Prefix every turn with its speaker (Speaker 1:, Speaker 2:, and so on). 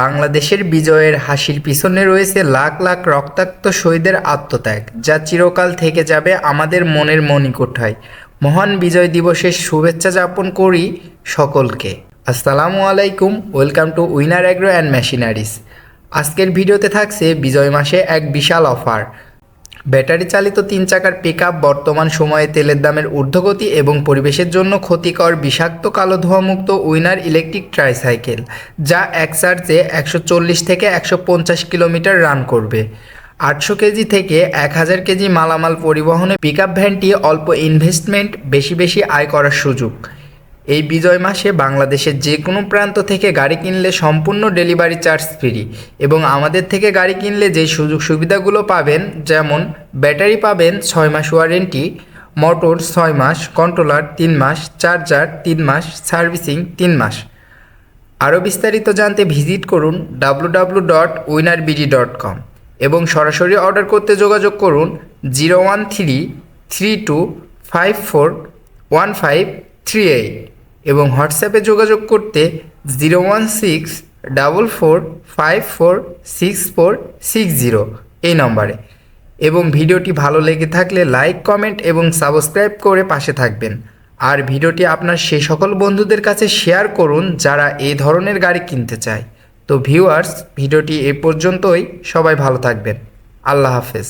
Speaker 1: বাংলাদেশের বিজয়ের হাসির পিছনে রয়েছে লাখ লাখ রক্তাক্ত শহীদের আত্মত্যাগ, যা চিরকাল থেকে যাবে আমাদের মনের মণিকোঠায়। মহান বিজয় দিবসের শুভেচ্ছা জ্ঞাপন করি সকলকে। আসসালামু আলাইকুম, welcome to winner agro and machineries. আজকের ভিডিওতে থাকছে বিজয় মাসে এক বিশাল অফার। ব্যাটারি চালিত 3 চাকার পিকআপ বর্তমান সময়ে তেলের দামের ঊর্ধ্বগতি এবং পরিবেশের জন্য ক্ষতিকর বিষাক্ত কালো ধোঁয়ামুক্ত উইনার ইলেকট্রিক ট্রাইসাইকেল, যা এক চার্জে 140 থেকে 150 কিলোমিটার রান করবে। 800 কেজি থেকে 1000 কেজি মালামাল পরিবহনে পিকআপ ভ্যানটি অল্প ইনভেস্টমেন্ট, বেশি বেশি আয় করার সুযোগ। এই বিজয় মাসে বাংলাদেশের যে কোনো প্রান্ত থেকে গাড়ি কিনলে সম্পূর্ণ ডেলিভারি চার্জ ফ্রি, এবং আমাদের থেকে গাড়ি কিনলে যে সুযোগ সুবিধাগুলো পাবেন, যেমন ব্যাটারি পাবেন 6 মাস ওয়ারেন্টি, মোটর 6 মাস, কন্ট্রোলার 3 মাস, চার্জার 3 মাস, সার্ভিসিং 3 মাস। আরও বিস্তারিত জানতে ভিজিট করুন www.winnerbg.com এবং সরাসরি অর্ডার করতে যোগাযোগ করুন 01332541538 এবং হোয়াটসঅ্যাপে যোগাযোগ করতে 01644546460 এই নম্বরে। এবং ভিডিওটি ভালো লেগে থাকলে লাইক, কমেন্ট এবং সাবস্ক্রাইব করে পাশে থাকবেন। আর ভিডিওটি আপনার সেই সকল বন্ধুদের কাছে শেয়ার করুন যারা এই ধরনের গাড়ি কিনতে চায়। তো ভিউয়ার্স, ভিডিওটি এ পর্যন্তই। সবাই ভালো থাকবেন। আল্লাহ হাফেজ।